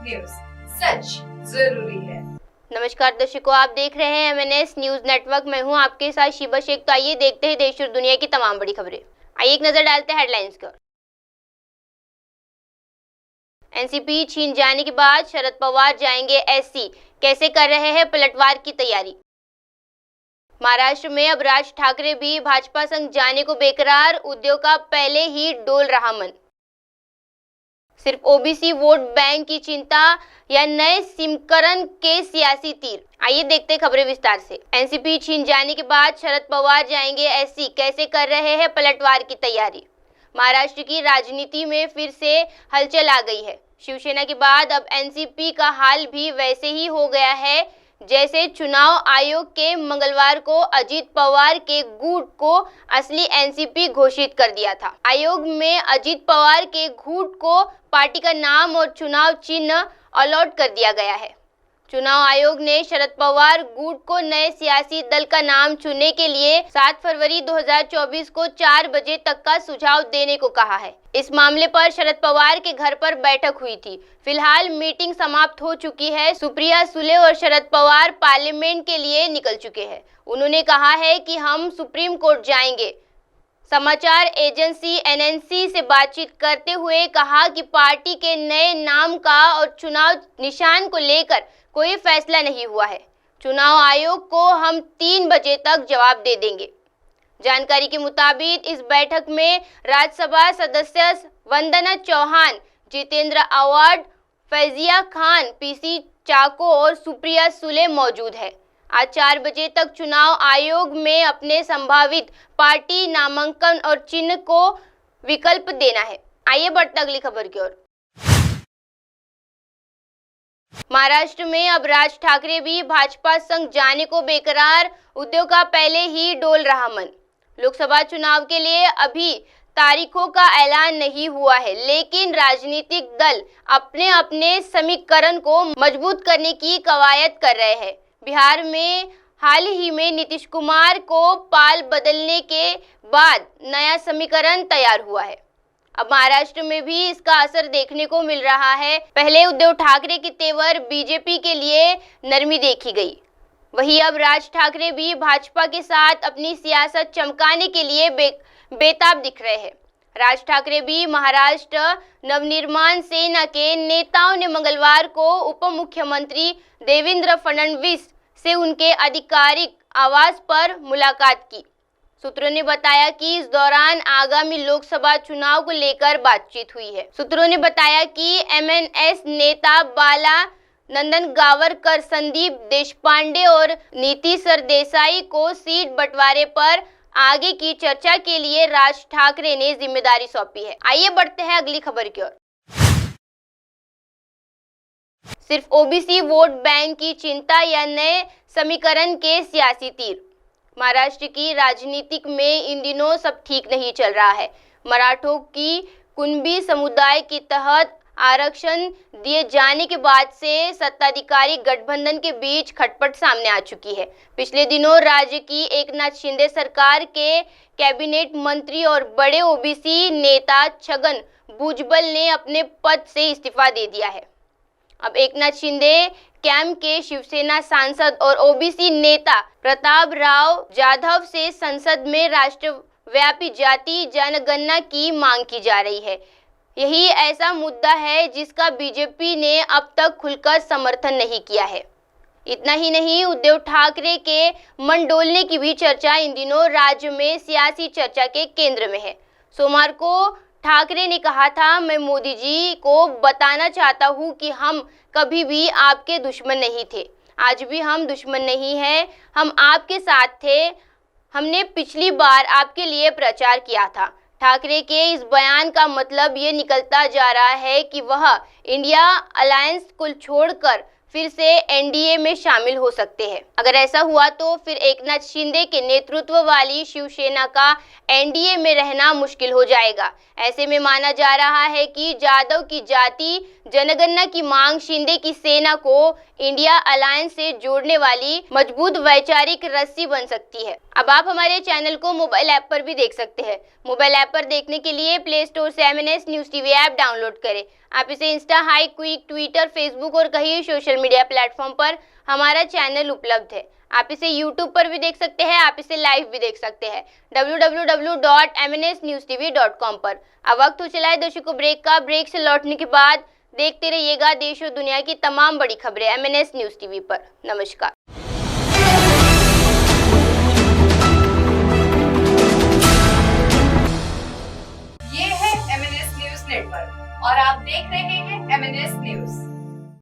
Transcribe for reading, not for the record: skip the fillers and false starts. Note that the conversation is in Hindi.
न्यूज, सच जरूरी है। नमस्कार दर्शकों, आप देख रहे हैं MNS न्यूज नेटवर्क। मैं हूं आपके साथ शिबा शेख। तो आइए देखते हैं देश और दुनिया की तमाम बड़ी खबरें। आइए एक नजर डालते हैं हेडलाइंस पर। एनसीपी छीन जाने के बाद शरद पवार जाएंगे SC, कैसे कर रहे हैं पलटवार की तैयारी। महाराष्ट्र में अब राज ठाकरे भी भाजपा संग जाने को बेकरार, उद्योग का पहले ही डोल रहा मन। सिर्फ OBC वोट बैंक की चिंता या नए समीकरण के सियासी तीर। आइए देखते हैं खबरें विस्तार से। एनसीपी छीन जाने के बाद शरद पवार जाएंगे SC, कैसे कर रहे हैं पलटवार की तैयारी। महाराष्ट्र की राजनीति में फिर से हलचल आ गई है। शिवसेना के बाद अब एनसीपी का हाल भी वैसे ही हो गया है जैसे चुनाव आयोग के मंगलवार को अजित पवार के गुट को असली एनसीपी घोषित कर दिया था। आयोग में अजित पवार के गुट को पार्टी का नाम और चुनाव चिन्ह अलॉट कर दिया गया है। चुनाव आयोग ने शरद पवार गुट को नए सियासी दल का नाम चुनने के लिए 7 फरवरी 2024 को 4 बजे तक का सुझाव देने को कहा है। इस मामले पर शरद पवार के घर पर बैठक हुई थी। फिलहाल मीटिंग समाप्त हो चुकी है। सुप्रिया सुले और शरद पवार पार्लियामेंट के लिए निकल चुके हैं। उन्होंने कहा है कि हम सुप्रीम कोर्ट जाएंगे। समाचार एजेंसी NNC से बातचीत करते हुए कहा कि पार्टी के नए नाम का और चुनाव निशान को लेकर कोई फैसला नहीं हुआ है। चुनाव आयोग को हम 3 बजे तक जवाब दे देंगे। जानकारी के मुताबिक इस बैठक में राज्यसभा सदस्य वंदना चौहान, जितेंद्र आव्हाड, फैजिया खान, PC चाको और सुप्रिया सुले मौजूद है। आज 4 बजे तक चुनाव आयोग में अपने संभावित पार्टी नामांकन और चिन्ह को विकल्प देना है। आइए बढ़ते अगली खबर की ओर। महाराष्ट्र में अब राज ठाकरे भी भाजपा संग जाने को बेकरार, उद्योग का पहले ही डोल रहा मन। लोकसभा चुनाव के लिए अभी तारीखों का ऐलान नहीं हुआ है, लेकिन राजनीतिक दल अपने अपने समीकरण को मजबूत करने की कवायद कर रहे हैं। बिहार में हाल ही में नीतीश कुमार को पाल बदलने के बाद नया समीकरण तैयार हुआ है। अब महाराष्ट्र में भी इसका असर देखने को मिल रहा है। पहले उद्धव ठाकरे के तेवर बीजेपी के लिए नरमी देखी गई, वहीं अब राज ठाकरे भी भाजपा के साथ अपनी सियासत चमकाने के लिए बेताब दिख रहे हैं। राज ठाकरे भी महाराष्ट्र नवनिर्माण सेना के नेताओं ने मंगलवार को उप मुख्यमंत्री देवेंद्र फडणवीस से उनके आधिकारिक आवास पर मुलाकात की। सूत्रों ने बताया कि इस दौरान आगामी लोकसभा चुनाव को लेकर बातचीत हुई है। सूत्रों ने बताया कि MNS नेता बाला नंदनगावरकर, संदीप देशपांडे और नीति सरदेसाई को सीट बंटवारे पर आगे की चर्चा के लिए राज ठाकरे ने जिम्मेदारी सौंपी है। आइए बढ़ते हैं अगली खबर की ओर। सिर्फ OBC वोट बैंक की चिंता या नए समीकरण के सियासी तीर। महाराष्ट्र की राजनीतिक में इन दिनों सब ठीक नहीं चल रहा है। मराठों की कुणबी समुदाय के तहत आरक्षण दिए जाने के बाद से सत्ताधारी गठबंधन के बीच खटपट सामने आ चुकी है। पिछले दिनों राज्य की एकनाथ शिंदे सरकार के कैबिनेट मंत्री और बड़े OBC नेता छगन भुजबल ने अपने पद से इस्तीफा दे दिया है। अब एकनाथ शिंदे कैंप के शिवसेना सांसद और OBC नेता प्रताप राव जाधव से संसद में राष्ट्रव्यापी जाति जनगणना की मांग की जा रही है। यही ऐसा मुद्दा है जिसका बीजेपी ने अब तक खुलकर समर्थन नहीं किया है। इतना ही नहीं, उद्धव ठाकरे के मन डोलने की भी चर्चा इन दिनों राज्य में सियासी चर्चा के केंद्र में है। सोमवार को ठाकरे ने कहा था, मैं मोदी जी को बताना चाहता हूं कि हम कभी भी आपके दुश्मन नहीं थे, आज भी हम दुश्मन नहीं हैं, हम आपके साथ थे। हमने पिछली बार आपके लिए प्रचार किया था। ठाकरे के इस बयान का मतलब ये निकलता जा रहा है कि वह इंडिया अलायंस को छोड़कर फिर से NDA में शामिल हो सकते हैं। अगर ऐसा हुआ तो फिर एकनाथ शिंदे के नेतृत्व वाली शिवसेना का NDA में रहना मुश्किल हो जाएगा। ऐसे में माना जा रहा है कि जाधव की जाति जनगणना की मांग शिंदे की सेना को इंडिया अलायंस से जोड़ने वाली मजबूत वैचारिक रस्सी बन सकती है। अब आप हमारे चैनल को मोबाइल ऐप पर भी देख सकते हैं। मोबाइल ऐप पर देखने के लिए प्ले स्टोर से MNS news TV app download करें। आप इसे Insta, high quick, Twitter, Facebook और कई सोशल मीडिया प्लेटफॉर्म पर हमारा चैनल उपलब्ध है। आप इसे यूट्यूब पर भी देख सकते हैं, आप इसे लाइव भी देख सकते हैं www.mnsnewstv.com पर। अब वक्त हो चला है दर्शकों ब्रेक का। ब्रेक से लौटने के बाद देखते रहिएगा देश और दुनिया की तमाम बड़ी खबरें MNS न्यूज़ टीवी पर। नमस्कार।